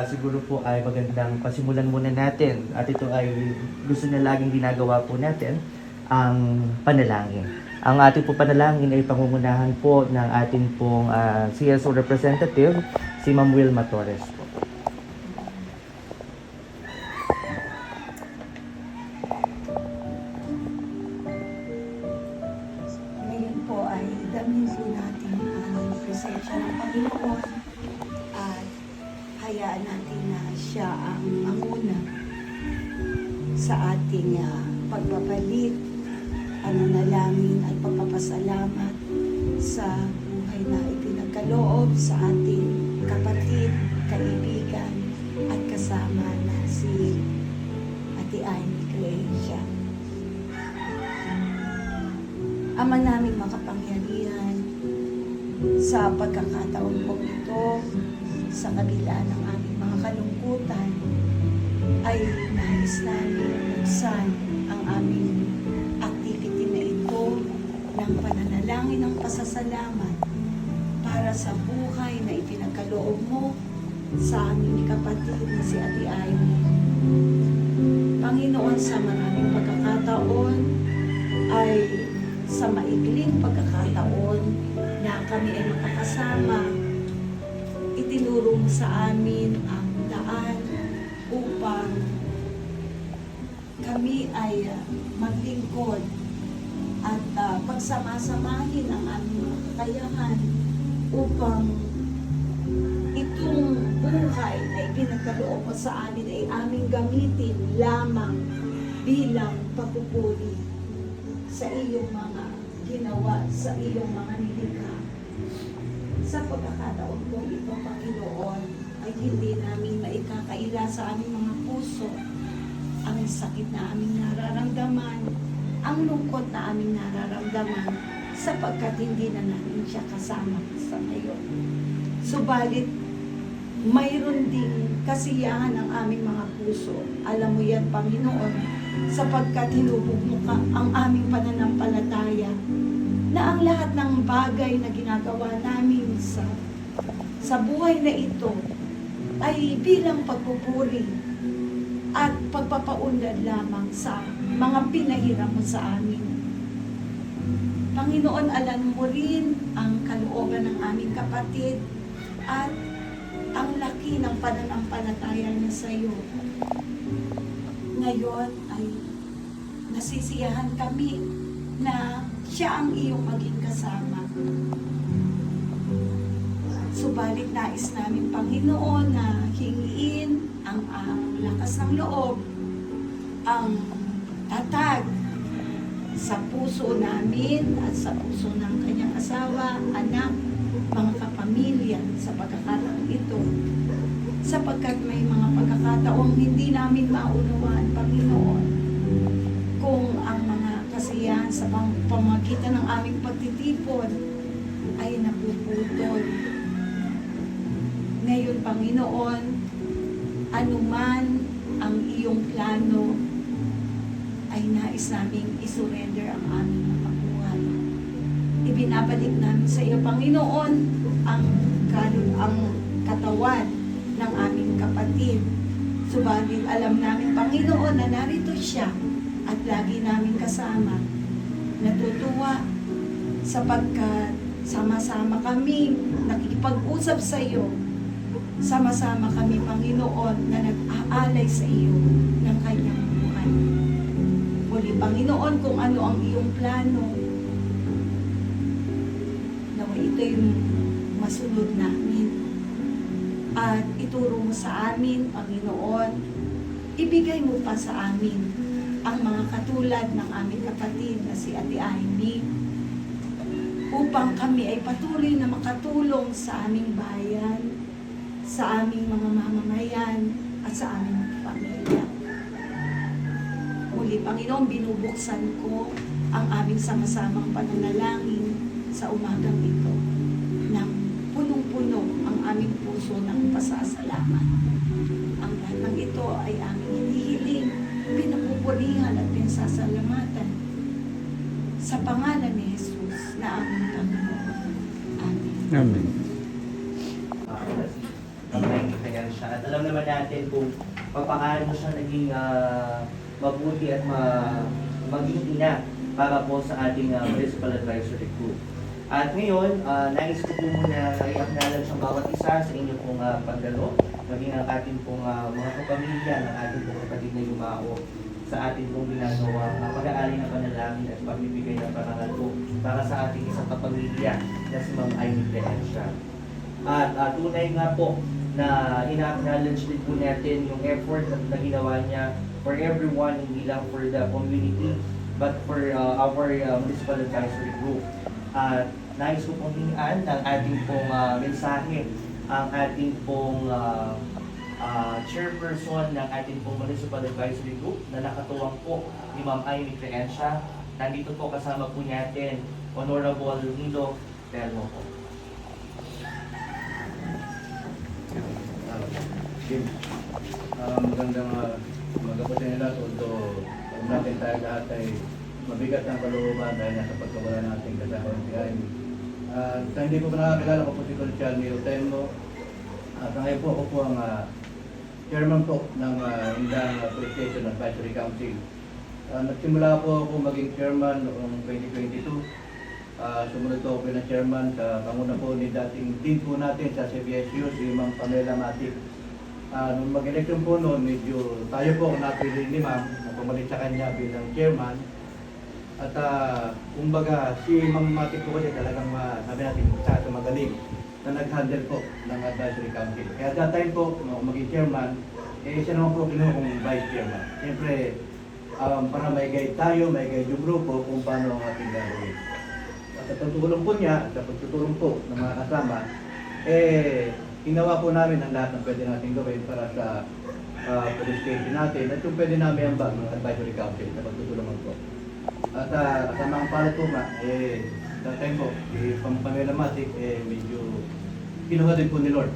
siguro po ay magandang pasimulan muna natin. At ito ay gusto na laging ginagawa po natin, ang panalangin. Ang ating po panalangin ay pangungunahan po ng ating pong CSO representative, si Ma'am Wilma Torres po. Ngayon po ay damin po natin ang presensya ng Panginoon at hayaan natin na siya ang manguna sa ating pagpapalit, pananalangin at pagpapasalamat sa buhay na ipinagkaloob sa ating kapatid, kaibigan at kasama na si Ate Amy Creacia. Ama naming makapangyarihan, sa pagkakataon po ito, sa kabila ng aming mga kalungkutan, ay nais namin buksan ang aming activity na ito ng pananalangin ng pasasalamat para sa buhay na ipinagkaloob mo sa aming kapatid na si Ate Amy. Panginoon, sa maraming pagkakataon ay sa maikling pagkakataon na kami ay makakasama, itinuro mo sa amin ang daan upang kami ay maglingkod at pagsama-samahin ang aming mga kakayahan upang itong buhay na ipinagkaloob mo sa amin ay aming gamitin lamang bilang papupuri sa iyong mga ginawa, sa iyong mga nilikha. Sa pagkakataon po ito, Panginoon, ay hindi namin maikakaila sa aming mga puso ang sakit na aming nararamdaman, ang lungkot na aming nararamdaman, sapagkat hindi na namin siya kasama sa ngayon. Subalit, mayroon ding kasiyahan ng aming mga puso. Alam mo yan, Panginoon, sapagkat hinubog mo ka ang aming pananampalataya na ang lahat ng bagay na ginagawa namin sa buhay na ito ay bilang pagpupuri at pagpapaunlad lamang sa mga pinahiram mo sa amin. Panginoon, alam mo rin ang kalooban ng aming kapatid at ang laki ng pananampalataya niya sa iyo. Ngayon ay nasisiyahan kami na siya ang iyong maging kasama. Subalit nais namin, Panginoon, na hingiin ang lakas ng loob, ang tatag sa puso namin at sa puso ng kanyang asawa, anak, mga kapamilya sa pagkakataong ito. Sapagkat may mga pagkakataong hindi namin maunawaan, Panginoon, kung ang mga kasiyahan sa pamagitan ng aming pagtitipon ay napuputol. Ngayon, Panginoon, anuman ang iyong plano, ay nais naming isurrender ang aming mga buhay. Ibinabalik namin sa iyo, Panginoon, ang katawan ng aming kapatid. Subalit alam namin, Panginoon, na narito siya at lagi namin kasama. Natutuwa sapagkat sama-sama kami nakikipag-usap sa iyo. Sama-sama kami, Panginoon, na nag-aalay sa iyo ng kanyang buhay. Muli, Panginoon, kung ano ang iyong plano, nawa ito yung masunod namin. At ituro mo sa amin, Panginoon, ibigay mo pa sa amin ang mga katulad ng aming kapatid na si Ate Amy upang kami ay patuloy na makatulong sa aming bayan, sa aming mga mamamayan at sa aming pamilya. Muli, Panginoon, binubuksan ko ang aming sama-samang pananalangin sa umagang ito ng punong-puno ang aming puso ng pasasalamat. Ang lahat ng ito ay aming hinihiling, pinapupurihan at pinasasalamatan sa pangalan ni Jesus na aming Panginoon. Amen. Amen. Amen. siya. At alam naman natin kung paano siya naging mabuti at maging ina para po sa ating Municipal Advisory Group. At ngayon, nais ko po muna i-acknowledge ang bawat isa sa inyo pong pagdalo, maging ang ating pong mga kapamilya ng ating pong kapatid na yumao sa ating pong ginagawa pag-aali ng panalangin at pagbibigay ng parangal po para sa ating isang kapamilya na si Ma'am Amy Clemencia. At tunay nga po na ina-acknowledge din po natin yung effort na ginawa niya for everyone, hindi lang for the community, but for our Municipal Advisory Group. At nais ko pong hingaan ng ating pong mensahe, ang ating pong chairperson ng ating pong Municipal Advisory Group na nakatuwang po ni Ma'am Amy Clemencia. Nandito po kasama po natin Honorable Nilo Telmo po. Magandang umaga po sa inyo lahat. Although natin tayo lahat ay mabigat ang kalooban dahil nasa pagkawala natin kasama si Amy. Hindi ko pa nakakilala ko po si Conchal Nilo Telmo. Ngayon po ako po ang chairman po ng Indang Police Station Advisory Council. Nagsimula po ako maging chairman noong 2022. Sumunod po ako na chairman sa panguna po ni dating dean po natin sa CBSU, si Ma'am Pamela Matic. Nung mag-election po noon, medyo tayo po napili ni Ma'am na pumalit sa kanya bilang chairman. At kumbaga, si Ma'am Matic po kasi talagang sabi natin sa magaling na nag-handle po ng advisory council. Kaya that time po, nung maging chairman, siya naman po kinuha kong vice chairman. Siyempre, para may guide tayo, may guide yung grupo kung paano ang ating gagawin. At sa pagtutulong po niya, sa pagtutulong po ng mga kasama, ginawa po namin ang lahat ng pwede natin gawin para sa police station natin at yung pwede namin ambag ng advisory council na pagtutulungan po. At kasama ang palad po nga, that time po, si Pamela Matic, medyo kinuha din po ni Lord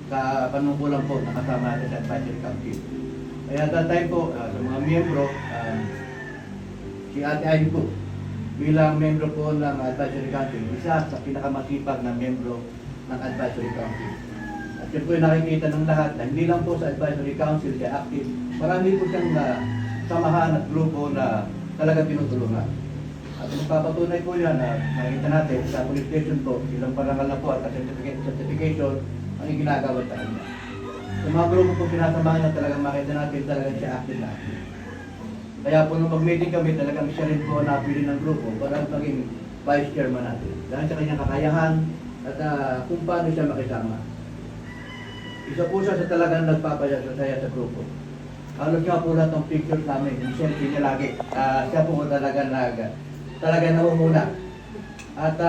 sa panungkulan po na kasama natin sa advisory council. Kaya that time po, sa mga miyembro, si Ate Ivy po, bilang membro po ng advisory council, isa sa pinakamasipag na membro ng advisory council. At yun po yung nakikita ng lahat na hindi lang po sa advisory council siya active, marami po siyang samahan at grupo na talagang tinutulungan. At magpapatunay po yan na nakikita natin sa police station po, ilang parangal na po at certification ang ginagawa sa kanya. Sa mga grupo po pinasamahan na talagang makita natin talagang siya active na active. Kaya po nung mag-meeting kami, talagang siya rin po napili ng grupo para maging vice chairman natin. Dahil sa kanyang kakayahan at kung paano siya makisama. Isa po siya sa talagang nagpapasaya sa grupo. Halos nga po lahat ng pictures namin, yung selfie niya lagi. Siya po talagang namumuna. At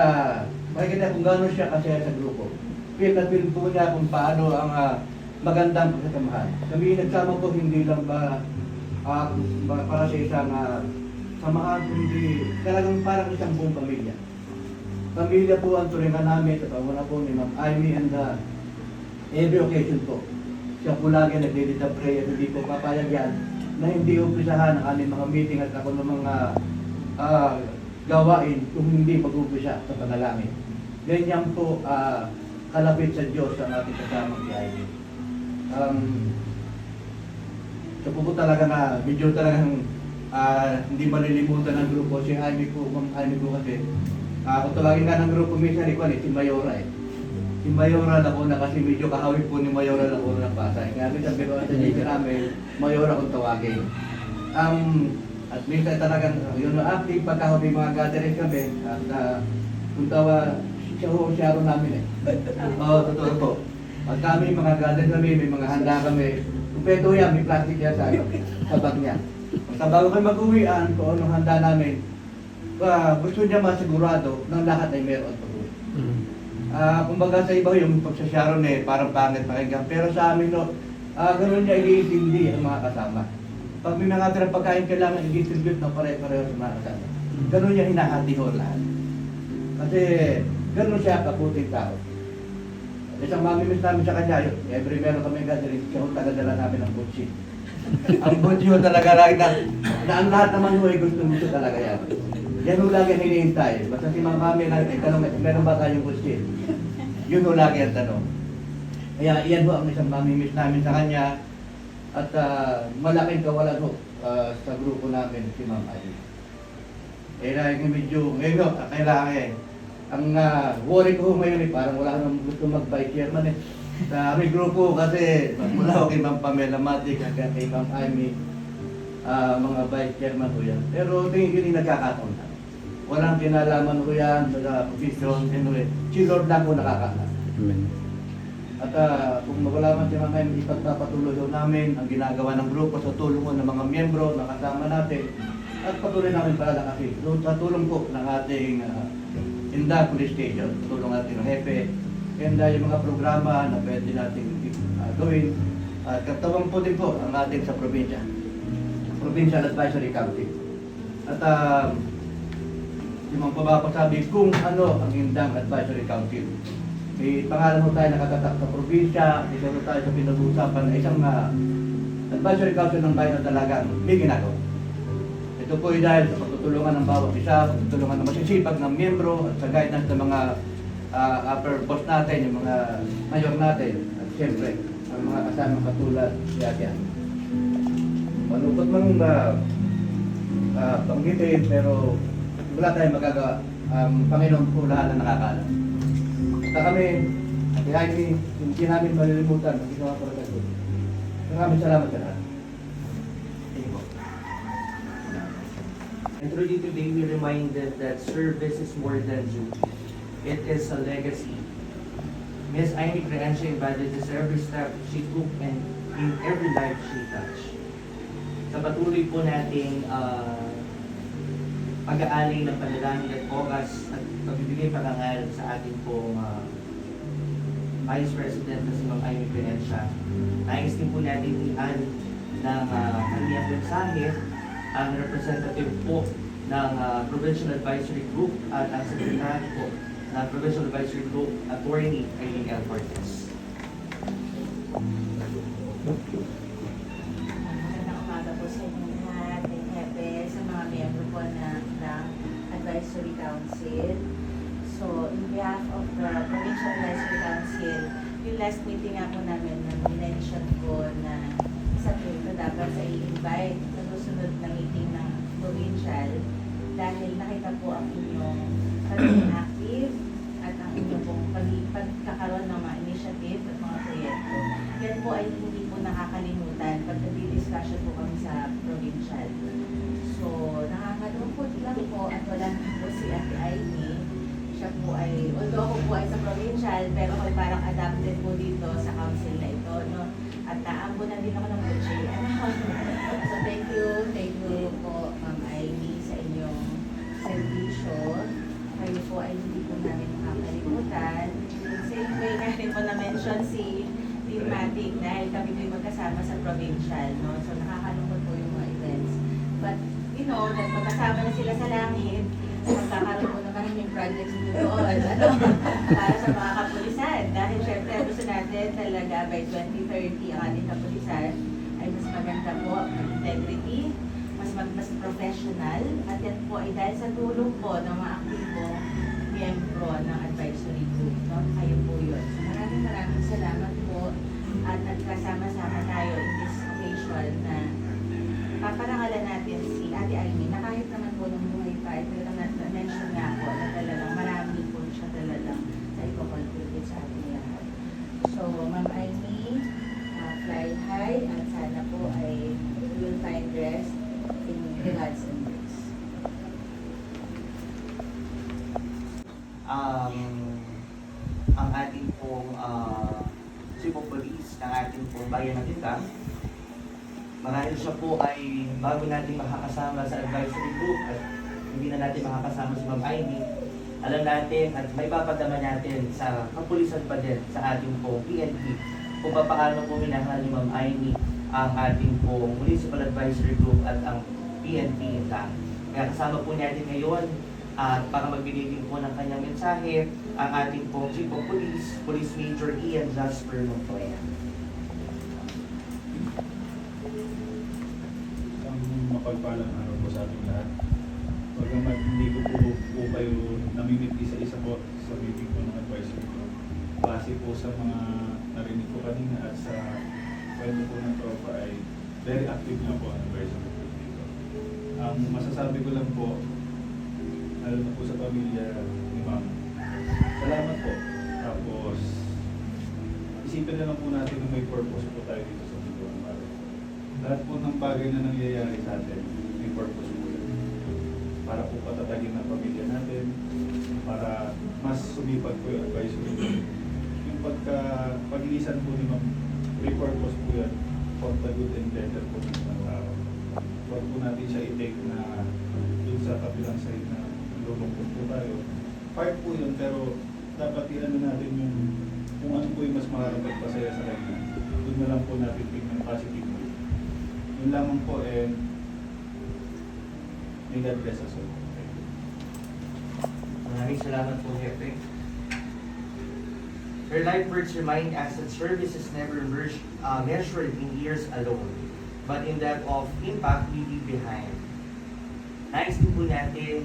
makikita kung gano'n siya kasaya sa grupo. Feel na feel po niya kung paano ang magandang pagsasamahan. Kami nagsama po hindi lang ba para sa isang samahan, kundi talagang parang isang buong pamilya. Pamilya po ang turingan namin sa pamuna po ni Ma'am Amy and every occasion po. Siya po lagi nag-lead the prayer, hindi po papayag yan na hindi umpisahan ang aming mga meeting at ako ng mga gawain kung hindi mag-umpisa sa panalangin. Ganyan po kalapit sa Diyos ang ating kasamang si Amy. So po talaga na medyo talagang hindi malilimutan ng grupo si Amy po, Ma'am Amy po kasi. Kung tawagin nga ng grupo minsan si Mayora eh. Si Mayora Lacuna kasi medyo kahawig po ni Mayora Lacuna ng Pasay. Kaya minsan pero sa JJ namin, Mayora kung tawagin. At minsan talagang yun active pagka may mga gathering kami at kung tawa siya rin namin eh. Oo, totoo po. Pag kami mga gathering kami, may mga handa kami, kumpleto yan, may plastic yan sa bag niya. Basta bago kayo mag-uwian, kung anong handa namin, gusto niya masigurado ng lahat ay meron po. Kumbaga sa iba yung pagsasyaron parang pangit pakinggan. Pero sa amin ganoon niya i-distribute ang mga kasama. Pag may mga tirang pagkain kailangan i-distribute ng pare-pareho sa mga kasama. Ganoon niya hinahati ho lahat. Kasi ganoon siya kaputing tao. Isang mamimiss namin sa kanya, every meron kami gathering, siya ho tagadala namin ng butchi. Ang butchi ho talaga na ang lahat naman ho ay gusto talaga yan. Yan ho lagi ang hinihintay. Basta si Ma'am Mami na tanong, meron ba tayong butchi? Yun ho lagi ang tanong. Kaya iyan ho ang isang mamimiss namin sa kanya. At malaking kawalan ho sa grupo namin si Ma'am Ali. Kaya medyo ngayon ho, kailangan ang worry ko ngayon parang wala nang gusto mag-vice chairman sa aming grupo kasi mula kay Ma'am Pamela Matic hanggang kay Ma'am Amy, mga vice chairman ho yan. Pero tingin ko yung nagkakataon na. Walang kinalaman ho yan sa position, si Lord lang ho nakakaalam. Amen. At kung wala man si Ma'am Amy, ipagpapatuloy ho namin ang ginagawa ng grupo sa tulong ho ng mga miyembro na kasama natin at patuloy namin paalakasin. So, sa tulong po ng ating Inda Police Station, tulong natin ng Hepe, and yung mga programa na pwede natin gawin. At katawang po din po ang ating sa probinsya, Provincial Advisory Council. At yung mga papasabi kung ano ang Indang Advisory Council. May pangalan ho tayo nakatatak sa probinsya, isa ho tayo sa pinag-uusapan na isang Advisory Council ng bayan na talagang may ginagawa. Ito po ay dahil sa pagtutulungan ng bawat isa, pagtutulungan ng masisipag ng miyembro at sa guidance ng mga upper boss natin, yung mga mayor natin, at siyempre, ang mga kasama katulad si Ate Ann. Malungkot mang banggitin, pero wala tayong magagawa. Ang Panginoon po lahat na nakakaalam. Basta kami, Ate Amy, hindi namin malilimutan ang ginawa ko rin. Maraming salamat sa lahat. Thank you po. And truly today we reminded that service is more than duty. It is a legacy. Miss Amy Creancia embodies every step she took and in every life she touched. Sa patuloy po nating pag-aalay ng panalangin at oras at pagbibigay parangal sa ating pong Vice President na si Ma'am Amy Creancia, nais din po natin ian ng kaniyang mensahe ang representative po ng Provincial Advisory Group at ang Secretary po ng Provincial Advisory Group, Attorney Eileen L. Cortez. Magandang umaga po sa inyo lahat, kay Hepe, sa mga miyembro po ng Advisory Council. So, in behalf of the Provincial Advisory Council, yung last meeting nga po namin na minention ko na isa po ito dapat sa i-invite sa susunod na meeting ng provincial dahil nakita po ang inyong pagiging active at ang inyong pong pagkakaroon ng mga initiative at mga proyekto. Yan po ay hindi po nakakalimutan pag nag-discussion po kami sa provincial. So, nakakalungkot lang po at wala po si Ate Amy. Siya po ay, although ako po ay sa provincial, pero ako parang adapted po dito sa council na ito, no? At naambunan din ako ng budget. So, thank you po, Ma'am Amy, sa inyong servisyo. Kayo po ay hindi po namin makakalimutan. Same way natin po na-mention si Matic dahil kami po yung magkasama sa provincial, no? So, nakakalungkot po yung mga events. But, you know, magkasama na sila sa langit, magkakaroon po naman yung projects doon, para sa mga kapulisan. Dahil syempre, gusto natin talaga by 2030 ang ating kapulisan ay mas maganda po ang integrity, mas professional, at yan po ay dahil sa tulong po ng mga aktibong miyembro ng advisory group. No? Kayo po yun. So, maraming salamat po at nagkasama-sama tayo in this occasion na paparangalan natin si Ate Amy na kahit naman po nung buhay pa, pero na-mention nga po na talagang marami po siya talagang na i-contribute sa ating lahat. So, Ma'am Amy, fly high at sana po ay you will find rest in God's embrace. Ang ating pong Chief of Police ng ating pong bayan ng Indang, marahil siya po ay bago natin makakasama sa advisory group at hindi na natin makakasama si Ma'am Amy, alam natin at may papadama natin sa kapulisan pa din sa ating pong PNP kung paano po minahal ni Ma'am Amy ang ating pong Municipal Advisory Group at ang PNP Indang. Kaya kasama po natin ngayon at para magbigay din po ng kanyang mensahe ang ating pong Chief of Police, Police Major Ian Jasper Montoya. Mapagpalang araw po sa ating lahat. Pagkamat hindi ko po kayo namimit isa-isa po sa meeting po ng advisory group. Base po sa mga narinig ko kanina at sa kwento po ng tropa ay very active na po ang advisory group dito. Ang masasabi ko lang po, lalo na po sa pamilya ni Ma'am, salamat po. Tapos, isipin na lang po natin na may purpose po tayo dito sa mundo ng pare. Lahat po ng bagay na nangyayari sa atin, may purpose po yun. Para po patatagin ng pamilya natin, para mas sumipag po yung advisory group. Yung pag-ilisan po ni Ma'am, may purpose po yan for the good and better po ng mga tao. Huwag po natin siya i-take na dun sa kabilang side na lulungkot po tayo. Part po yun, pero dapat i-ano natin yung kung ano po yung mas makakapagpasaya sa kanya. Doon na lang po natin tingnan positively. Yun lamang po, and may God bless us all. Thank you. Maraming salamat po, Jefe. Her life words remind us that service is never measured in years alone, but in that of impact we leave behind. Nais din po natin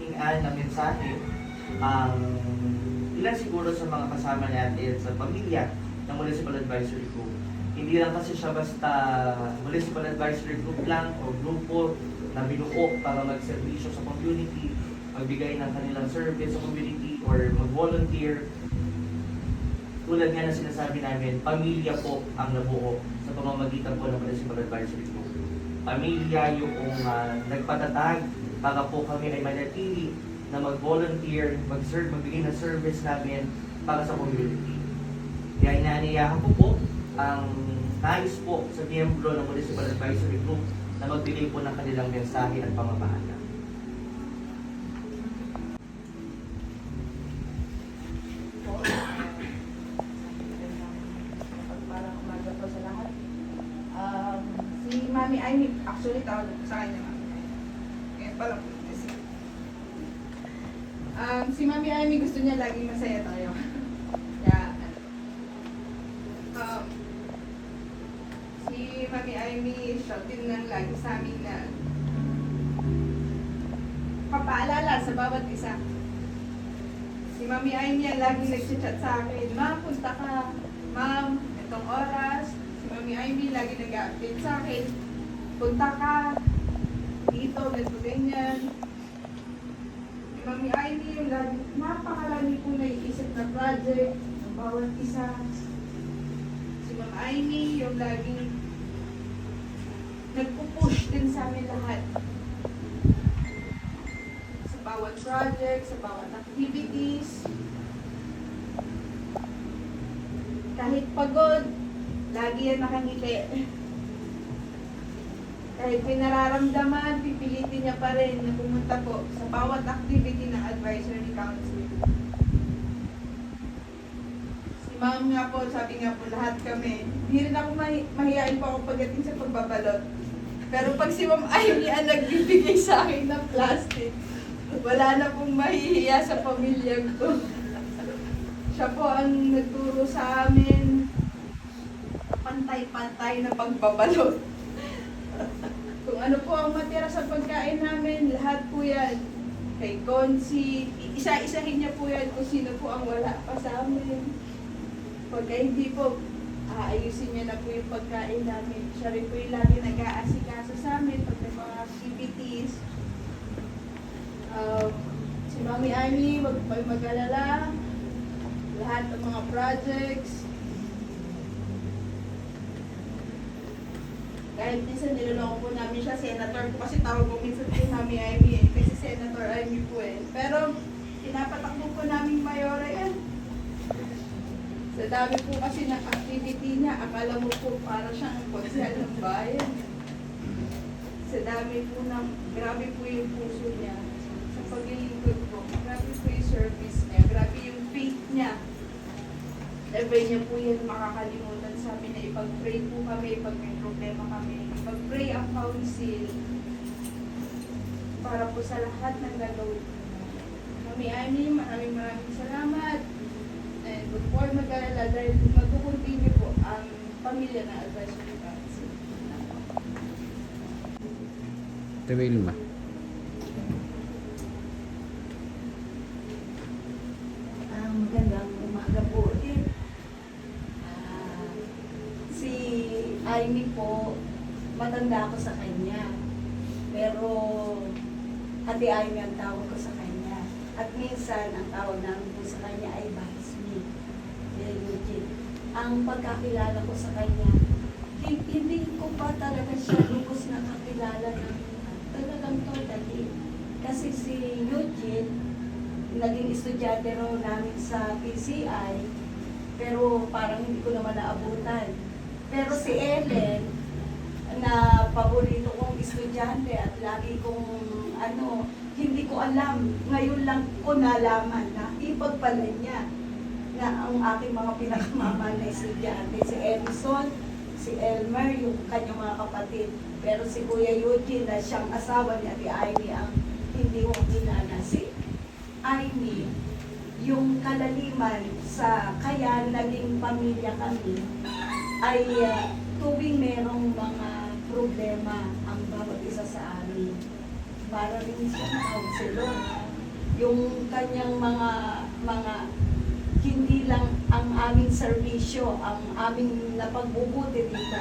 hingaan na mensahe ang ilan siguro sa mga kasama natin sa pamilya ng Municipal Advisory Group. Hindi lang kasi siya basta Municipal Advisory Group lang o grupo na binuo para magserbisyo sa community, magbigay ng kanilang service sa community or mag-volunteer. Tulad nga na sinasabi namin, pamilya po ang nabuo sa pamamagitan po ng Municipal Advisory Group. Pamilya yung nagpatatag para po kami ay manatili na mag-volunteer, mag-serve, magbigay ng service namin para sa community. Kaya inaaniyahan ko po ang nais po sa miyembro ng Municipal Advisory Group na magbigay po ng kanilang mensahe at pamamahala. Parang umaga po sa lahat. Si Mami Amy, actually tawag ko sa kanya Mami Amy. Ngayon pala po kasi. Si Mami Amy gusto niya laging masaya tayo. Kaya, si Mami Amy, siya din lang lagi sa amin na papaalala sa bawat isa. Si Mami Amy ang laging nag-chat sa akin, Ma'am, punta ka. Ma'am, itong oras. Si Mami Amy lagi nag-update sa akin, punta ka. Dito, ganito, ganyan. Si Mami Amy yung lagi, napakalami po naiisip na project ng bawat isa. Si Mami Amy yung laging nagpo-push din sa amin lahat. Sa bawat project, sa bawat activities. Kahit pagod, lagi yan nakangiti. Kahit may nararamdaman, pipilitin niya pa rin na pumunta po sa bawat activity ng Advisory Council. Si Ma'am nga po, sabi nga po lahat kami, hindi rin ako mahihain po ako pagdating sa pagbabalot. Pero pag si Ma'am Ivy ang nagbibigay sa akin ng plastic, wala na pong mahihiya sa pamilya ko. Siya po ang nagturo sa amin pantay-pantay na pagbabalot. Kung ano po ang matira sa pagkain namin, lahat po yan. Kay Consi, isa-isahin niya po yan kung sino po ang wala pa sa amin. Pagka hindi po, aayusin niya na po yung pagkain namin. Siya rin po yung lagi nag-aasikaso sa amin pag may mga activities. Si Mami Amy, wag kayo mag-alala. Lahat ng mga projects. Kahit minsan niloloko po namin siya, senator po kasi tawag ko minsan po Mami Amy eh. Kasi Senator Amy po eh. Pero pinapatakbo po namin mayora yan. Sa dami po kasi ng activity niya, akala mo po para siyang konsyal ng bayan. Sa dami po ng, grabe po yung puso niya. Sa paglilingkod po, grabe po yung service niya, grabe yung faith niya. Never niya po yan makakalimutan sa amin na ipag-pray po kami pag may problema kami. Ipag-pray ang council para po sa lahat ng gagawin. Mami Amy, maraming salamat. And before mag-alala, dahil mag-continue po ang pamilya na Advisory Council. Wilma. Magandang umaga po ulit. Amy po, matanda ako sa kanya. Pero Ate Amy ang tawag ko sa kanya. At minsan, ang tawag namin po sa kanya ay Vice Me. Eugene. Ang pagkakilala ko sa kanya, hindi ko pa talaga siya lubos na kakilala ng talagang totally. Kasi si Eugene, naging estudyante raw namin sa PCI, pero parang hindi ko naman naabutan. Pero si Ellen, na paborito kong estudyante at lagi kong hindi ko alam. Ngayon lang ko nalaman na ipagpala niya na ang aking mga pinakamamahal na estudyante, si Edison, si Elmer, yung kanyang mga kapatid. Pero si Kuya Eugene na siyang asawa ni Ate Amy ang hindi ko kilala. Si Amy, yung kalaliman sa kaya naging pamilya kami ay tuwing merong mga problema ang bawat isa sa amin. Para rin siyang counselor. Yung kanyang mga hindi lang ang aming serbisyo, ang aming napagbubuti dito,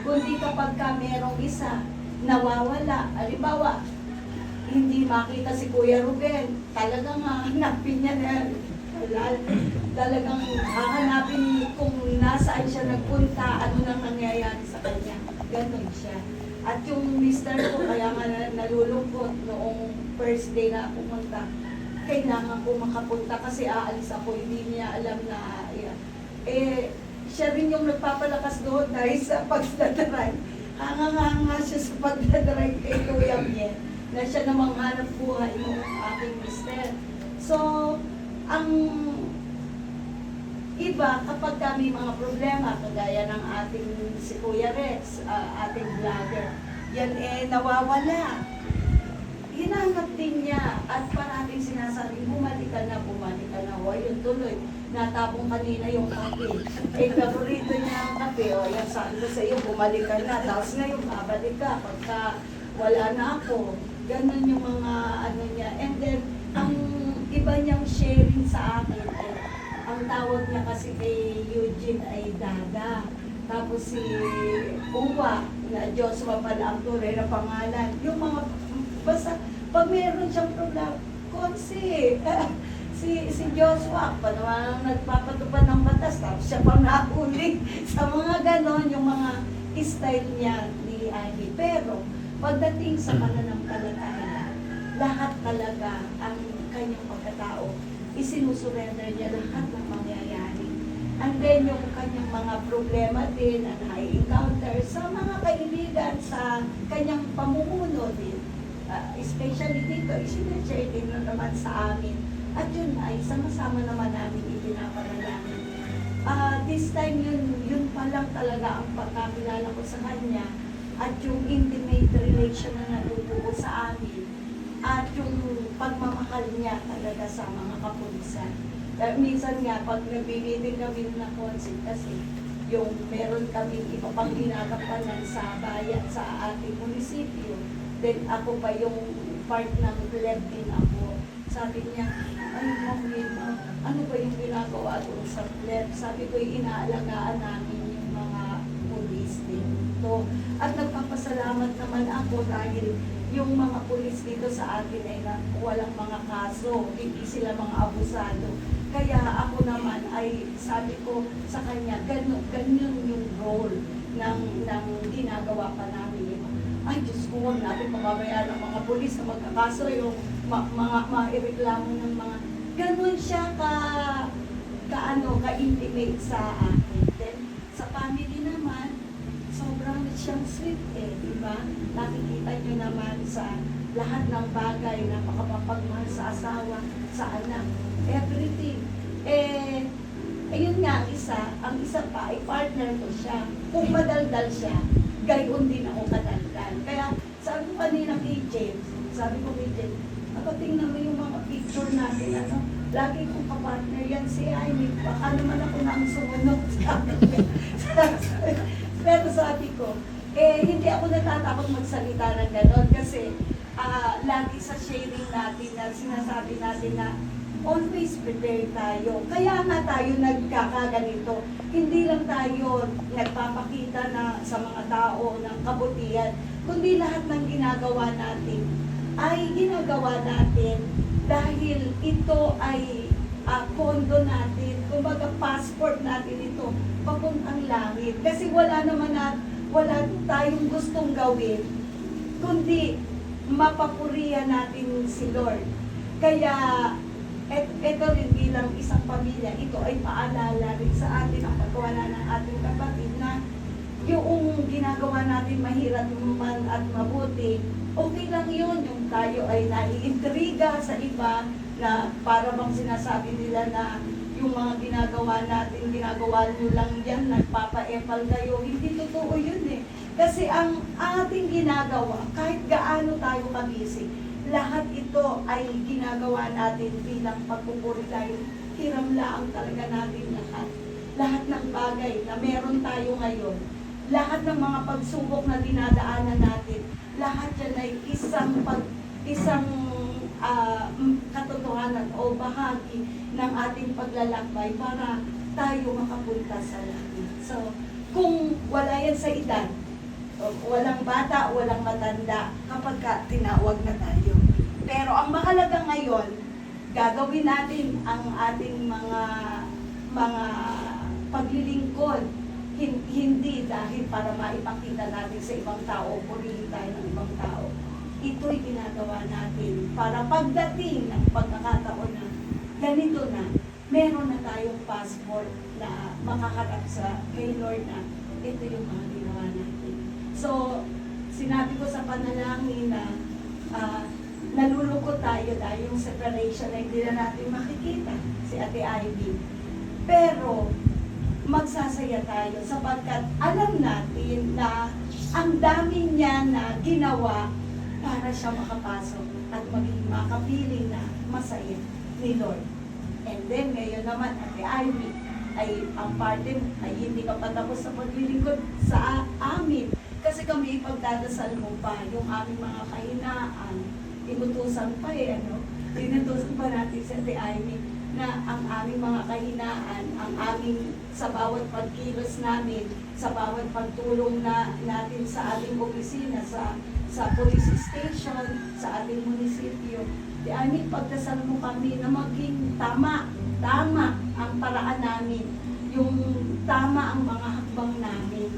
kundi kapag ka merong isa nawawala, halimbawa, hindi makita si Kuya Ruben, talagang hahanapin niya na talagang hahanapin kung nasaan siya nagpunta, ano nang nangyayari sa kanya. Ganon siya. At yung mister ko, kaya nga nalulungkot noong first day na pumunta, kailangan ko makapunta kasi aalis ako, hindi niya alam na, siya rin yung nagpapalakas doon dahil sa pagdadrive. Hanga siya sa pagdadrive kay Kuya Miel, na siya namang hanap buhay ng aking mister. So, ang iba, kapag kami mga problema, kagaya ng ating si Kuya Rex, ating vlogger, yan nawawala. Hinanap din niya at parating sinasabi, bumalik ka na. O, yun tuloy. Natapong kanina yung kape. Paborito niya ang kape. O, yan saan ko sa iyo, bumalik ka na. Tapos ngayon, babalik ka pagka wala na ako. Ganon yung mga niya. And then, ang iba niyang sharing sa akin, ang tawag niya kasi kay Eugene ay Dada. Tapos si Uwa, na Joshua pala ang tunay na pangalan. Yung mga, basta, pag meron siyang problema, konsi, si Joshua, pa naman nagpapatupad ng batas, tapos siya pang nahuli sa mga ganon, yung mga style niya ni Ivy. Pero, pagdating sa pananampalataya, lahat talaga ang kanyang pagkatao, isinusurrender niya lahat ng mangyayari. And then yung kanyang mga problema din at na-encounter sa mga kaibigan, sa kanyang pamumuno din. Especially dito, isinashare din naman sa amin. At yun ay sama-sama naman namin ipinapanalangin. This time yun pa lang talaga ang pagkakilala ko sa kanya at yung intimate relation na nabubuo sa amin at yung pagmamahal niya talaga sa mga kapulisan. Minsan nga, pag nagbibitin kami na concert kasi yung meron kami iba pang ginagampanan sa bayan, sa ating munisipyo, then ako pa yung part ng club din ako. Sabi niya, ano ba yung ginagawa doon sa club? Sabi ko, inaalagaan namin yung mga pulis dito. At nagpapasalamat naman ako dahil yung mga pulis dito sa atin ay walang mga kaso, hindi sila mga abusado. Kaya ako naman ay sabi ko sa kanya, ganyan yung role ng ginagawa pa namin. Ay, Diyos ko, huwag natin pamamayaan ng mga pulis na magkakaso, yung mga ireklamo ng mga, ganun siya ka-intimate sa akin. Then, sa family naman, sobrang siyang sweet di ba? Nakikita nyo naman sa lahat ng bagay na makapapagmahal sa asawa, sa anak, everything. Ayun nga, ang isa pa, ay partner ko siya. Kung madaldal siya, gayon din ako kadaldal. Kaya, sabi ko kanina kay James, tingnan mo yung mga picture natin, lagi kong kapartner yan si Amy, baka naman ako nang sumunod. Pero sabi ko, hindi ako natatakot magsalita ng gano'n kasi lagi sa sharing natin na sinasabi natin na always prepare tayo. Kaya nga tayo nagkakaganito. Hindi lang tayo nagpapakita na sa mga tao ng kabutihan, kundi lahat ng ginagawa natin ay ginagawa natin dahil ito ay pondo natin, kumbaga passport natin ito papuntang langit. Kasi wala tayong gustong gawin, kundi mapapurihan natin si Lord. Kaya ito rin bilang isang pamilya, ito ay paalala rin sa atin ang paggawa ng ating kapatid na yung ginagawa natin mahirap man at mabuti, okay lang yun. Yung tayo ay naiintriga sa iba na para bang sinasabi nila na yung mga ginagawa natin, ginagawa nyo lang yan, nagpapa-epal kayo. Hindi totoo yun eh. Kasi ang ating ginagawa, kahit gaano tayo kabisi, lahat ito ay ginagawa natin bilang pagpupuri dahil hiramlaang talaga natin lahat. Lahat ng bagay na meron tayo ngayon, lahat ng mga pagsubok na dinadaanan natin, lahat yan ay isang katotohanan o bahagi ng ating paglalakbay para tayo makapunta sa langit. So, kung wala yan sa edad, walang bata, walang matanda, kapag tinawag na tayo. Pero ang mahalaga ngayon, gagawin natin ang ating mga paglilingkod, hindi dahil para maipakita natin sa ibang tao, purihin tayo ng ibang tao. Ito'y ginagawa natin para pagdating ng pagkakataon na ganito na, meron na tayong passport na makaharap sa kay Lord na ito yung mga ginawa natin. So, sinabi ko sa panalangin na nalulungkot tayo dahil yung separation na hindi na natin makikita, si Ate Ivy. Pero, magsasaya tayo sapagkat alam natin na ang dami niya na ginawa para siya makapasok at maging makapiling na masaya ni Lord. And then, ngayon naman, Ate Ivy, ay ang parte ay hindi ka patapos sa paglilingkod sa amin. Kasi kami ipagdadasal mo pa yung aming mga kahinaan. Inutusan pa inutusan pa natin sa Ate Ivy na ang aming mga kahinaan, ang aming sa bawat pagkilos namin, sa bawat pagtulong natin sa ating opisina, sa police station, sa ating munisipyo. Di amin, pagdasal mo kami na maging tama ang paraan namin, yung tama ang mga hakbang namin,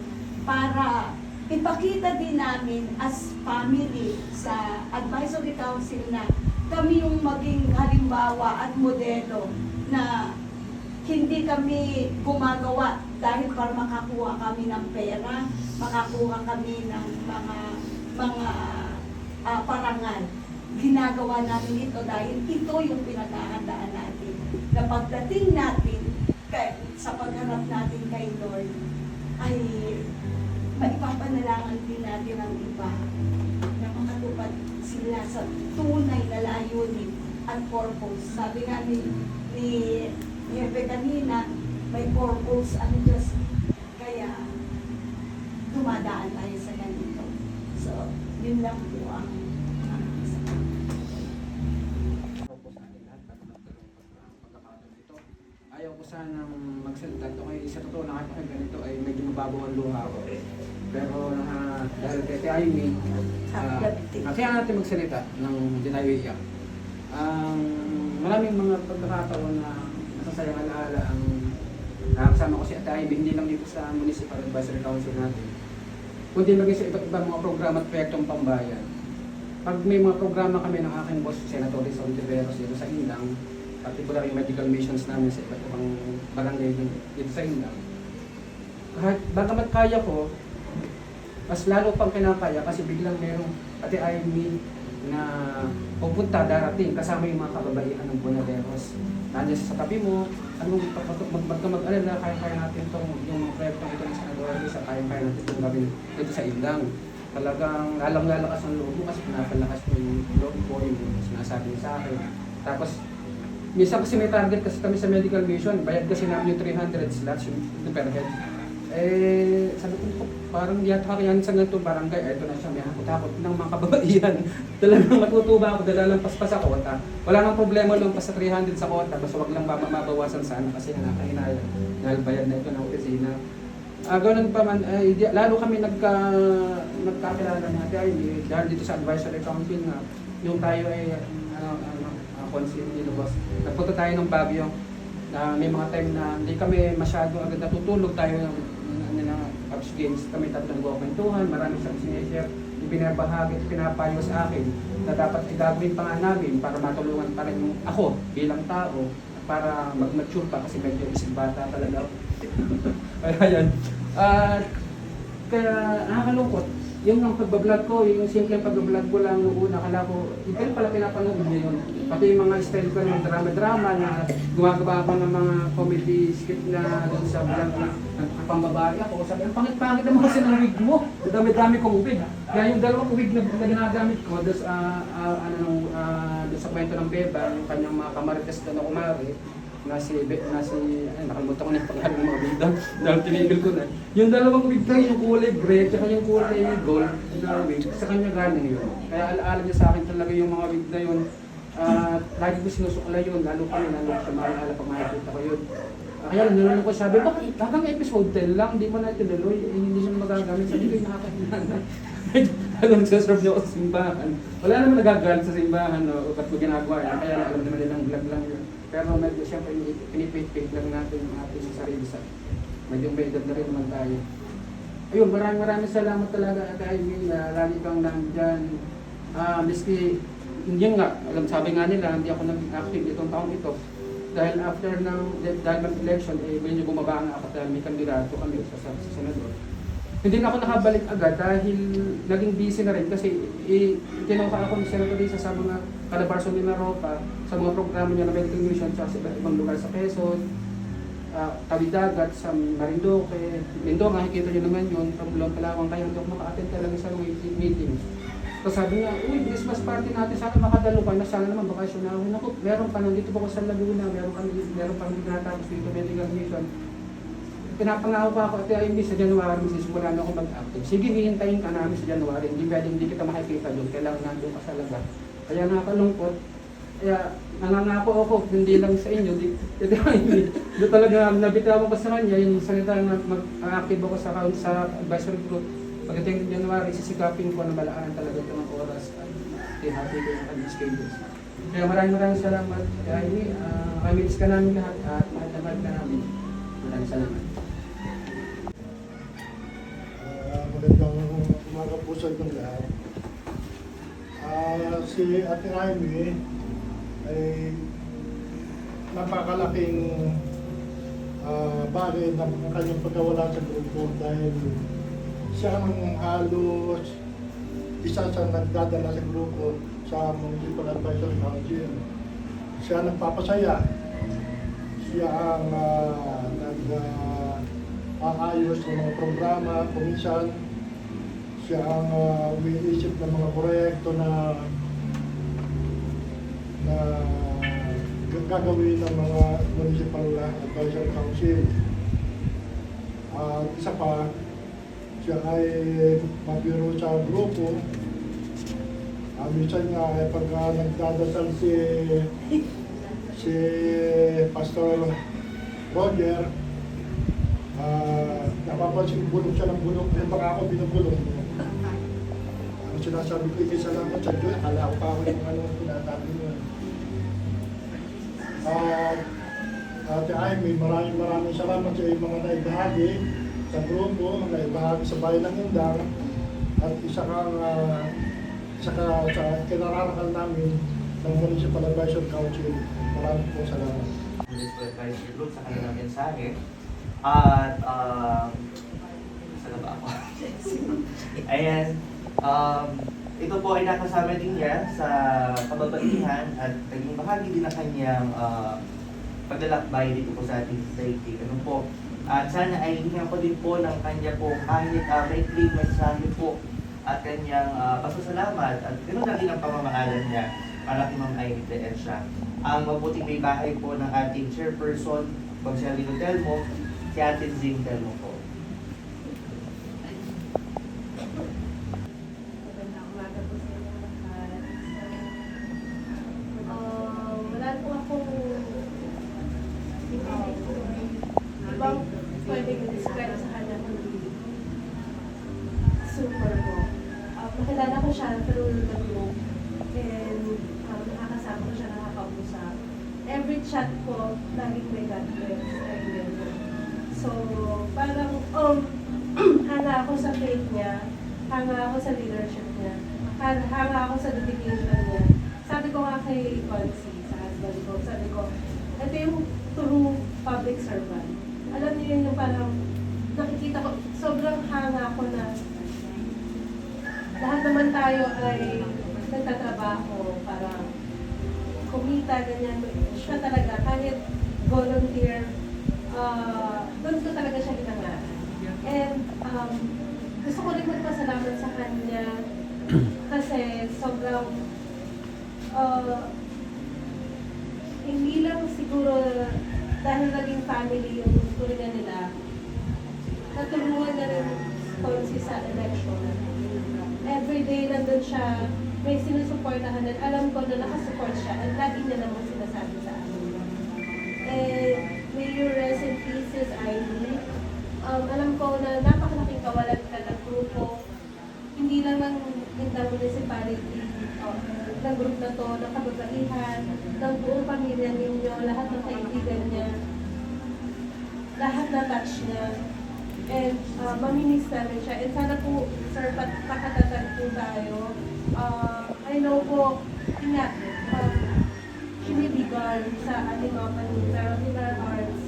para ipakita din namin as family sa advisory council na kami yung maging halimbawa at modelo na hindi kami gumagawa dahil para makakuha kami ng pera, makakuha kami ng mga parangal. Ginagawa namin ito dahil ito yung pinaghahandaan natin. Na pagdating natin sa pagharap natin kay Lord, ay maipapanalangan din natin ang iba na makatupad sila sa tunay na layunin at purpose. Sabi nga ni Hebe kanina, may purpose ang Diyos. Kaya dumadaan tayo sa ganito. So, yun lang po ang Ayaw ko sanang magsalita. Okay, sa totoo na kahit ganito ay medyo mababaw ang luha ko. Pero dahil kay Ivy, kaya natin magsalita ng hindi tayo iyak. Maraming mga pagkakataon na masasayang alaala ang nakasama ko si Ate Ivy, hindi lang dito sa Municipal Advisory Council natin, kundi maging sa iba't ibang mga programa at proyektong pambayan. Pag may mga programa kami ng aking boss, Senator Rizal Ontiveros dito sa Indang, particular yung medical missions namin sa iba't ibang barangay dito sa Indang, kahit bagamat kaya ko, mas lalo pang kinakaya kasi biglang merong Ate Ivy na pupunta, darating kasama yung mga kababaihan ng Buenaderos. Nandiyan sa tabi mo, anong mag-alala, kaya-kaya natin itong yung mga proyektong ito ng Senador Rizal, kaya-kaya natin itong gawin dito sa Indang. Talagang lalang-lalakas ang loob mo kasi pinapalakas mo yung loob ko, yung sinasabi niya sa akin. Tapos, minsan kasi may target kasi kami sa medical mission, bayad kasi namin yung 300 slots yung per head. Sabi ko, parang di yata kakayanin sa ganito barangay. Ito na siya, may hakot-hakot ng mga kababaihan. Talagang matutuba ako, dalalampas pa sa kota. Wala nang problema lang pa sa 300 sa kota, basta wag lang mabawasan sana kasi nakakahinaya. Dahil bayad na ito ng opisina. Ganun pa man, lalo kami nagkakilala natin ay dahil dito sa advisory council nga, yung tayo ay consul nila boss. Nagpunta tayo ng Baguio na may mga time na hindi kami masyado agad natutulog tayo ng Cubs games. Kami tatlong gawakwentuhan, maraming siyang sinishare, ibinabahagi, pinapayo sa akin na dapat igagawin pa nga namin para matulungan pa rin yung ako bilang tao para mag-mature pa kasi medyo isang bata talaga. Kaya yan. Kaya nakakalungkot. Yung ang pagbablog ko, yung simpleng pagbablog ko lang noong una, akala ko, pero pala pinapanood niyo yun. Pati yung mga style ko ng drama-drama na gumagawa ako ng mga comedy skit na doon sa vlog na pambabae ako. Sabi, ang pangit-pangit naman kasi ng wig mo. Dami-dami kong wig. Kaya yung dalawang wig na ginagamit ko doon sa kwento ng Beba, yung kanyang mga kamarites na kumari, nakalimutan ko na yung pangalan ng mga bida dahil tinigil ko na. Yung dalawang wig na yung kulay gray at yung kulay gold na wig, sa kanya galing yun. Kaya alaala niya sa akin talaga yung mga wig na yun. Lagi ko sinusukla yun, lalo siya maalala pag makikita ko yun. Kaya nalulung ko sabi, bakit hanggang episode 10 lang, hindi mo na tinuloy, hindi siya magagamit. Sabi ko yung nakakahinaan. Alam, nagsaserve niyo ako sa simbahan. Wala naman nagagalit sa simbahan, no? Ba't mo ginagawa yan? Kaya alam naman nilang vlog lang yun. Pero medyo siyempre pinipit-pit lang natin yung ating sarili sa medyo may edad na rin naman tayo. Ayun, maraming salamat talaga at Ivy na lagi kang nandyan. Miski, yun nga, sabi nga nila, hindi ako naging active itong taong ito. Dahil after dahil mag-election, medyo bumaba nga ako dahil may kandidato kami sa senador. Hindi na ako nakabalik agad dahil naging busy na rin kasi tinuka ako ni Senator Risa sa mga kalabarso ni Naropa sa mga programa niya na medical mission sa ibang lugar sa Quezon, Tabi-Dagat, sa Marinduque, Mindoro, nakikita niyo naman yun, Pabulong, Palawan, kaya hindi ako maka-attend talaga sa mga meetings. So sabi niya, Christmas party natin, sana makadalo ka na, sana naman bakasyon na ako. Naku, meron pa, nandito po ko sa Laguna, meron pa natapos dito medical mission. Pinapangako ko ako at ay sa January, sisimulan ako mag-active. Sige, hihintayin ka namin sa January, hindi kita makikita doon, kailangan nandun ka sa laga. Kaya nakakalungkot. Kaya nangangako ako, hindi lang sa inyo, hindi talaga nabitawan ko sa kanya, yung salita na mag-active ako sa advisory group. Pagdating ng January, sisikapin ko na malaan talaga ito ng oras at happy ko yung kanyang schedules. Kaya maraming salamat. Kaya kamilis ka namin lahat at mahal ka namin. Maraming salamat. Magandang umaga po sa itong lahat. Si Ate Amy ay napakalaking bagay ng kanyang pagkawala sa grupo dahil siya ang halos isa sa nagdadala sa grupo sa Municipal Advisory Council. Siya ang nagpapasaya. Siya ang nag-aayos ng mga programa, kuminsan. Siya ang umiisip ng mga proyekto na gagawin ng mga Municipal Advisory Council. Isa pa, siya ay mabiro sa grupo. Minsan nga pagka nagdadasal si Pastor Roger, napapansin bulong siya ng bulong, yung baka ako binubulong. Ang sinasabi ko, ikisalamat sa Diyos, akala ko pa ako yung tinatabi mo. Ate Amy, maraming salamat sa iyong mga naibahagi sa grupo, mga naibahagi sa bayan ng Indang, at isa ka sa kinararakal namin ng Municipal Advisory Council. Maraming po salamat. Municipal Advisory Group sa kanilang mensahe. At, saan ba ako? Ayan, ito po ay nakasama din niya sa kababaihan at naging bahagi din ng kanyang paglalakbay dito po sa ating society. Ano po? At sana ay hingyan ko din po ng kanya po kahit maikling mensahe po at kanyang pasasalamat at ganoon na rin ang pamamahalan niya para kay Ma'am Amy Plencia. Ang mabuting may bahay po ng ating chairperson, Bagselino Telmo, si Ate Zing Telmo po. nakilala ko siya through the group. And nakakasama ko siya, nakakausap. Every chat ko, laging may God bless. So, parang, hanga ako sa faith niya, hanga ako sa leadership niya, hanga ako sa dedication niya. Sabi ko nga kay Concy, sa husband ko, sabi ko, ito yung true public servant. Alam niyo yun yung parang, nakikita ko, sobrang hanga ko na lahat naman tayo ay nagtatrabaho para kumita, ganyan. Siya talaga, kahit volunteer, doon ko talaga siya hinangaan. And gusto ko rin magpasalamat sa kanya kasi sobrang hindi lang siguro dahil naging family yung turingan nila, natulungan na rin Concy sa election. Every day nandun siya, may sinusuportahan at alam ko na nakasupport siya at lagi niya naman sinasabi sa amin. And may you rest in pieces, Ivy. Alam ko na napakalaking kawalan ka ng grupo, hindi lang ng Indang Municipality, ng group na to, ng kababaihan, ng buong pamilya ninyo, lahat ng kaibigan niya, lahat na touch niya. And mamimiss namin siya. And sana po, sir, pakatatag po tayo. I know po, nga, she may be gone sa ating mga panahon, pero in our hearts,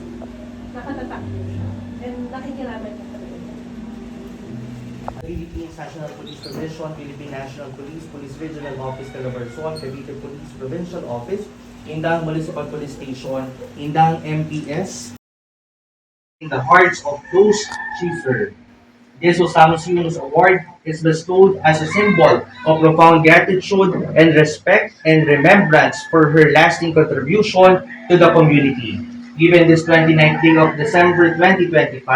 nakatatak po siya. And nakikiramay po kami. Philippines National Police Division, Philippine National Police, Police Regional Office, Calabarzon, Cavite Police Provincial Office, Indang Municipal Police Station, Indang MPS, in the hearts of those she served. This Osamu-Sinus Award is bestowed as a symbol of profound gratitude and respect and remembrance for her lasting contribution to the community. Given this 29th day of December 2025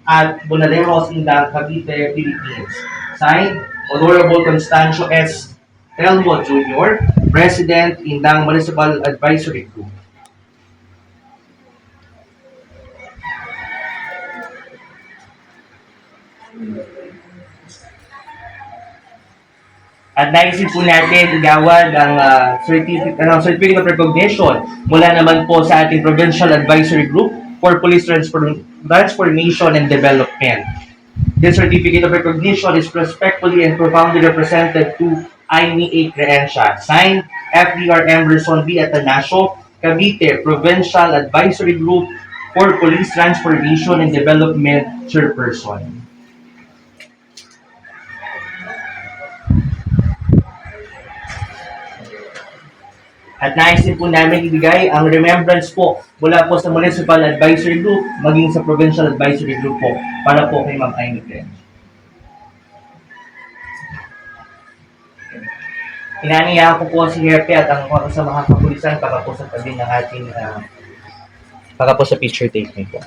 at Bonaleros, Indang, Cavite, Philippines. Signed, Honorable Constancio S. Telmo Jr., President, Indang Municipal Advisory Group. At naisin po natin igawad ang certificate of recognition mula naman po sa ating Provincial Advisory Group for Police Transformation and Development. This certificate of recognition is respectfully and profoundly represented to Amy A. Creencia, signed FDR Emerson B. Atanasio, Cavite Provincial Advisory Group for Police Transformation and Development Chairperson. At naisin po namin ibigay ang remembrance po mula po sa Municipal Advisory Group maging sa Provincial Advisory Group po para po kay Ma'am Amy Creencia. Inaniya ko po si Hepe at ang mga sa mga kapulisan para po sa tabi ng ating para po sa picture taking po.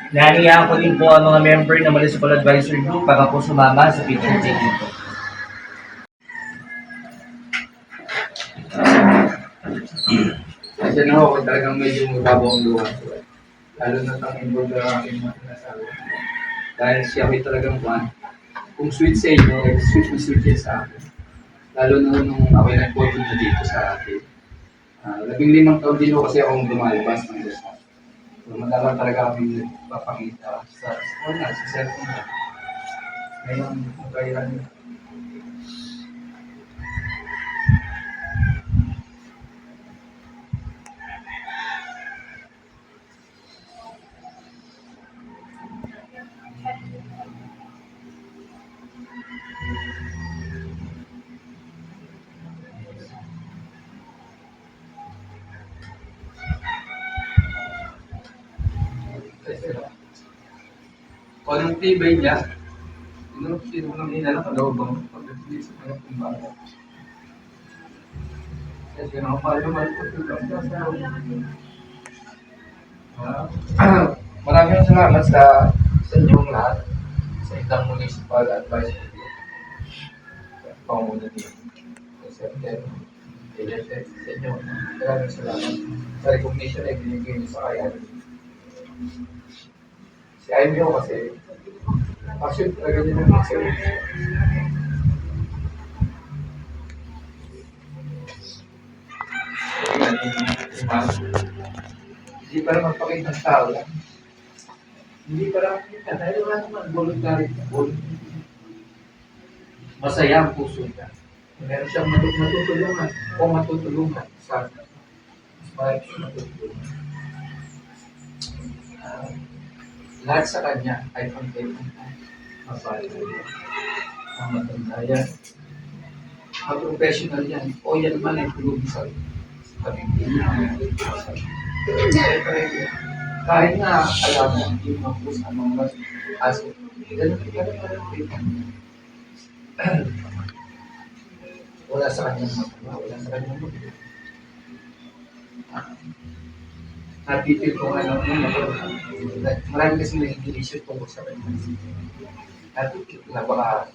Inaniya ko din po ang mga member ng Municipal Advisory Group para po sumama sa picture taking po. Kasi na ako talagang medyo mababaw ang luha ko. Lalo na itong involved na aking mga sinasabi. Dahil siya may talagang kwan. Kung sweet sa inyo, sweet na sweet siya sa akin. Lalo na nung ako yung nag-vote na dito sa akin. 15 taon din kasi akong lumalabas ng gusto. So madalang talaga kami papakita sa cellphone na. Ngayon, magkailan yun. O ng tibay niya, sino nang inala ka daw bang pag-release sa mga kumbara. Kasi nakapal-lumal po ito. Maraming salamat sa inyong lahat, sa Indang Municipal Advisory Group. Pangunan niyo. Sir Ted, kay Ted, sa inyo. Maraming salamat sa recognition na ibinigay niyo sa kaya. Si Ivy ko kasi, actually talaga din ang service. Hindi para magpakita ng tao lang. Hindi para makita. Dahil wala naman voluntary. Masaya ang puso niya. Meron siyang matutulungan o matutulungan sa mas marami siyang matutulungan. Lahat sa kanya ay pangkailangan. Mabalik niya. Ang matanda yan. Ang professional yan. O yan man ay tulong sa kahit na alam mo, hindi mo po sa mga aso. Ganun wala sa kanyang magawa, wala sa kanyang magawa. Natitil ko nga lang yun, marami kasi nag-iisip tungkol sa kanya. Natitil ko na baka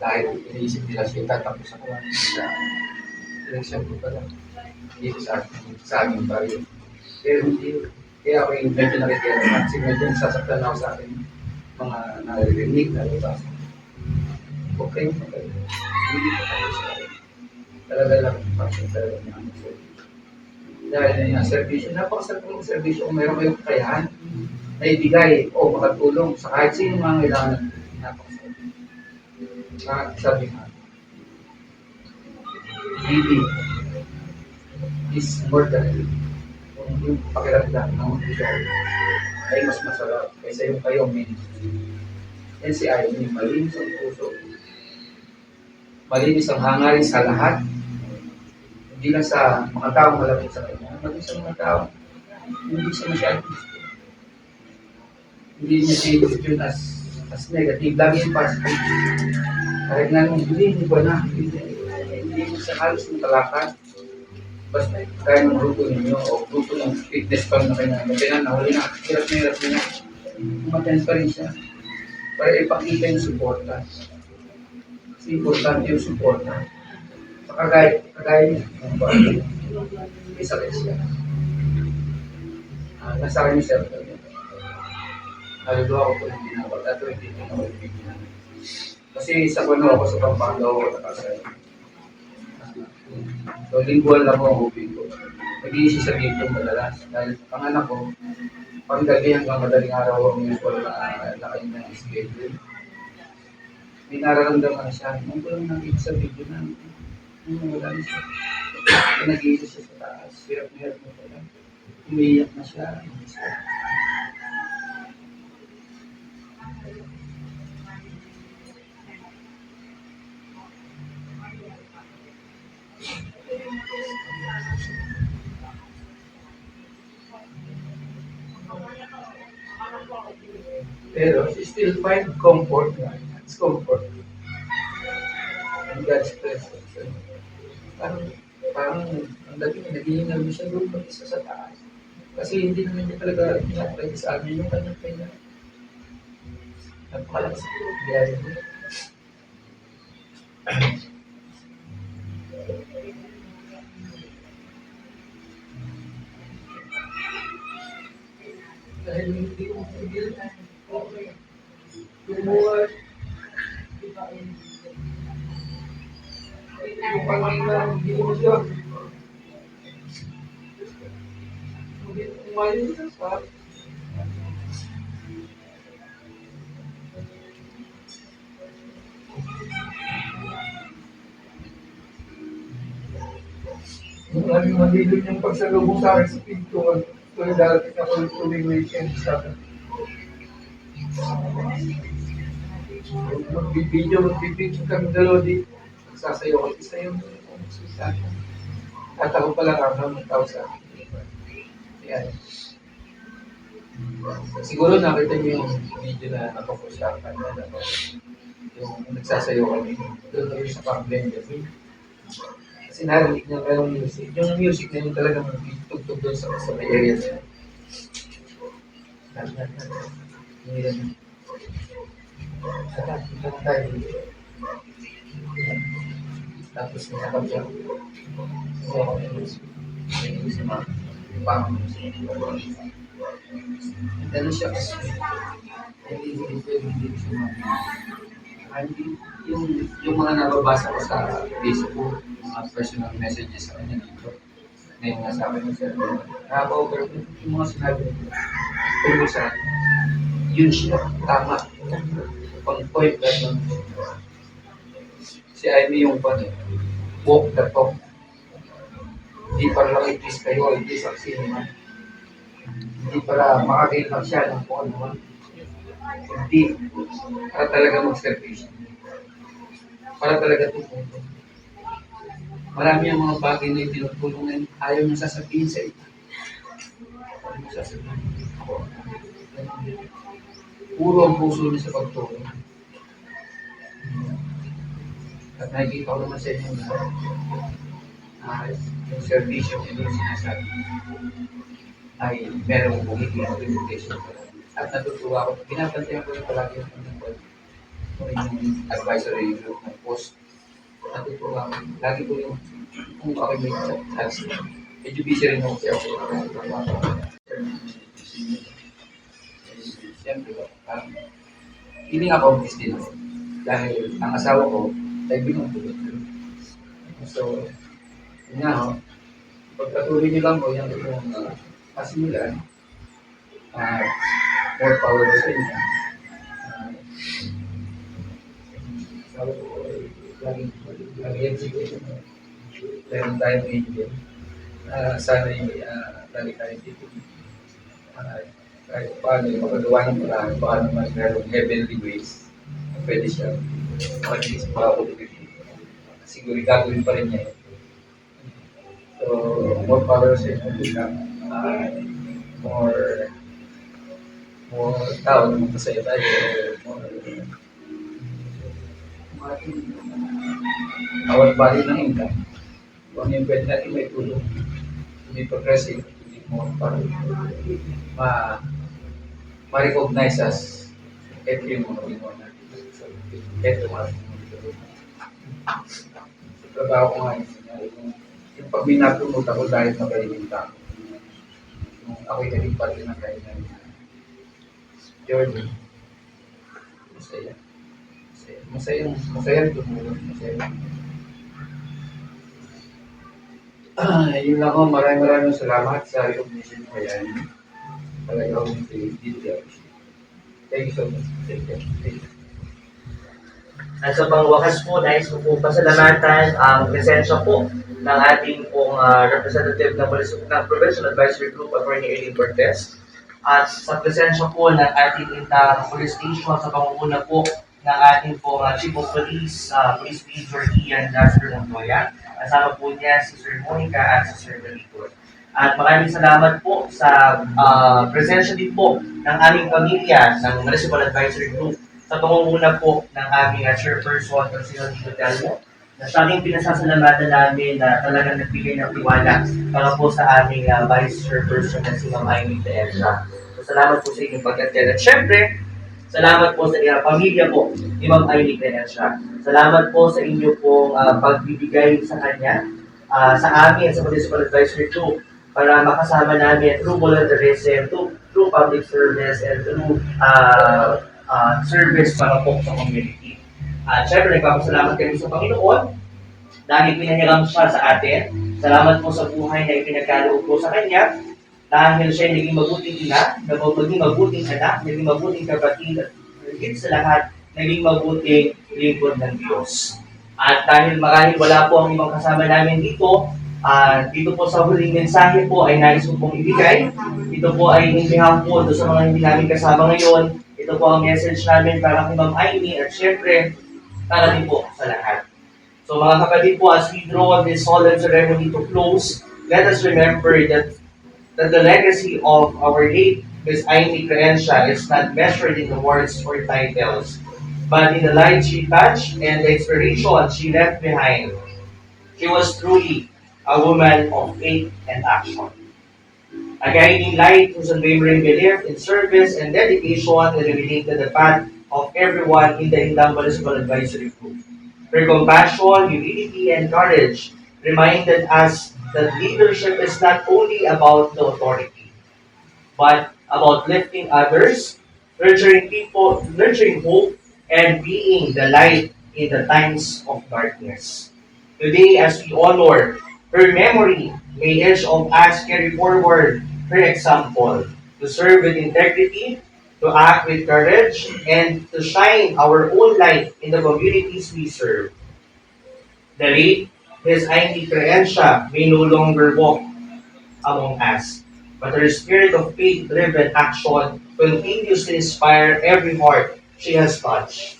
dahil iniisip nila siya tatapos ako sa election ko pala. Dito sa aking barrio. Pero hindi, kaya ako yung medyo nakikita kasi medyo nasasaktan ako sa akin mga naririnig na libas. Okay. Hindi ko tayo sa akin. Talaga lang, passion talaga niya ang service. Dahil na yung servisyo, napakasarap ng servisyo kung mayroon kayong kakayahan na ibigay o makatulong sa kahit sino mga kailangan natin. Napakasarap. Sabi nga, giving is more than it. Kung yung pakiramdam ng bigay ay mas masarap kaysa yung kayong ministry. Yan si Ivy, malinis ang puso. Malinis ang hangarin sa lahat. Hindi lang sa mga taong malapit sa kanya, maging sa mga tao. Hindi siya masyadong gusto. Hindi niya sinigit yun as negative. Lagi yung positive. Kahit nga nung hindi ba na, hindi mo sa halos ng talakan. Basta kaya ng grupo ninyo o grupo ng fitness pang na kayo na nahuli na, hirap na umattend pa rin siya para ipakita yung suporta. Kasi importante yung suporta. Kagaya niya, may sakit siya. Nasa akin yung cellphone niya. Naluluwa ko po ng ginawag at hindi ko na kasi sa kuno ako sa Pampanga ako nakasaya. So, lingguan lang ako hubig ko. Nag-iisip sa dito madalas. Dahil ang anak ko, panggabi hanggang madaling araw ang usual na lakayin ng schedule. May nararamdaman siya. Nung ko lang nakita sa video na wala na siya. Nag-iisip siya sa taas. Hirap na pala. Umiiyak na siya. Pero she still find comfort. It's comfort. And God's presence. Parang ang dating naghihingal mo siya doon mag-isa sa taas. Kasi hindi naman niya talaga pinapay sa amin yung kanyang kanya. Napakalakas ko. Biyaya mo. Dahil hindi ko mapigil na. Okay. Lumuwas. Yung pangangailangan, hindi mo siya. Hindi ko umayon siya sa Maraming malilog yung pagsalubong sa akin sa pinto. Kung darating ako yung tuwing weekend sa akin. Magbibidyo kami dalawa dito. Magsasayaw ako isa yung sa akin. At ako pala ang tao sa akin. Yan. Siguro nakita niyo yung video na napopost sa akin. Yung nagsasayaw kami. Doon kami sa Panglen. Kasi narinig niya kayong music. Yung music na yun talagang tugtog doon sa may area niya. Saka, ito na tayo. Tapos nasakap siya. So, hindi sa mga pang ano siya kasi hindi siya yung mga nababasa ko sa Facebook, mga personal messages sa kanya dito, na yung nasabi ng sir, nakaka-over yung mga sinabi nito. Pero sa yun siya, tama. Pang point na lang. Si Ivy yung pan walk the talk. Hindi para lang i-please kayo, i-please ang sino. Hindi para makagain lang siya ng kung ano. Hindi. Para talaga mag-service. Para talaga tumulong. Marami ang mga bagay na itinutulong na ayaw niya sasabihin sa ito. Ayaw niya sasabihin. Puro ang puso niya sa pagtulong. At nakikita ko naman sa inyo na yung servisyo niya yung sinasabi ay merong bumigay ng reputation. At natutuwa ko, binabantayan ko yung palagi yung yung advisory group ng post. Natutuwa ko, lagi ko yung kung ako may chance. Medyo busy rin ako siya. Siyempre, hindi accomplish din ako. Dahil ang asawa ko, ay binutulot. So, yun nga ho, pagkatuloy niyo lang ko, yan yung kasimulan, more power sa inyo. Sabi ko, lagi execution. Meron tayong angel. Sana yung lagi tayong dito. Kahit paano yung makagawa ng paraan, paano man merong heavenly ways, pwede siya. At least makapagpipili. Siguro gagawin pa rin niya yun. So, more power sa inyo. More tao na magpasaya tayo. Awat bali ng income. Kung ano yung pwede natin may tulong. Hindi progressive. Hindi more para ma-recognize as every mga ginawa natin. Every mga sa trabaho ko nga yung pag binapumot ako dahil magaling tao. Yung ako'y naging parte ng kainan journey. Masaya. Masaya tumulong. Masaya. Yun lang ako. Maraming salamat sa recognition ko yan. Talaga akong dito. Thank you so much. Thank you. At sa pangwakas po, nais ko po pasalamatan ang presensya po ng ating pong representative ng Provincial Advisory Group, Attorney Eileen Cortez. At sa presensya po ng ating intang police station sa pangunguna po ng ating pong Chief of Police, Police Major Ian Dasper Montoya. Kasama po niya si Sir Monica at si Sir Malikot. At maraming salamat po sa presensya din po ng aming pamilya ng Municipal Advisory Group sa pangunguna po ng aming chairperson, Consigliere Tito Telmo, na sa aming pinasasalamatan namin na talagang nagbigay ng tiwala para po sa aming vice chairperson na si Ma'am Amy Teesha. So, salamat po sa inyong pag-attend. At syempre, salamat po sa inyong pamilya po ni Ma'am Amy Teesha. Salamat po sa inyo pong pagbibigay sa kanya, sa amin, sa Municipal Advisory Group, para makasama namin through volunteerism, through public service, and through service para po sa community. Siyempre, nagpapasalamat kami sa Panginoon dahil pinanyaram siya sa atin. Salamat po sa buhay na ipinagkaloob po sa Kanya dahil siya naging mabuting ina, naging mabuting anak, naging mabuting kapatid, at higit sa lahat, naging mabuting lingkod ng Diyos. At dahil marahil wala po ang ibang kasama namin dito, dito po sa huling mensahe po ay nais ko pong ibigay. Dito po ay in behalf po sa mga hindi namin kasama ngayon. Ito po ang message namin para kay Ma'am Amy at syempre para din po sa lahat. So mga kapatid po, as we draw this solemn ceremony to close, let us remember that the legacy of our late Miss Amy Creencia is not measured in awards or titles, but in the light she touched and the inspiration she left behind. She was truly a woman of faith and action. A guiding light whose unwavering belief in service and dedication illuminated the path of everyone in the Indang Municipal Advisory Group. Her compassion, humility, and courage reminded us that leadership is not only about the authority, but about lifting others, nurturing hope, and being the light in the times of darkness. Today, as we honor her memory, may each of us carry forward her example to serve with integrity, to act with courage, and to shine our own light in the communities we serve. The late His Auntie Creencia may no longer walk among us, but her spirit of faith-driven action continues to inspire every heart she has touched.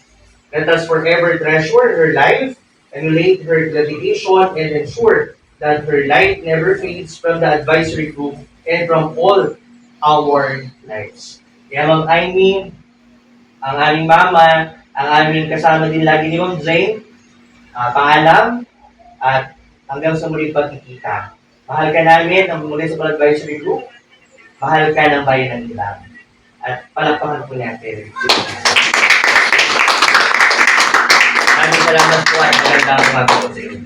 Let us forever treasure her life, emulate her dedication, and ensure that her light never fades from the advisory group and from all our lives. Kaya Ma'am Amy, ang aming mama, ang aming kasama din lagi ni Ma'am Jane, paalam, at hanggang sa muling pagkikita. Mahal ka namin ang muli sa advisory group, mahal ka ng bayan ng Ilang. At palakpakan po natin. Maraming salamat po at magandang umaga po sa inyo.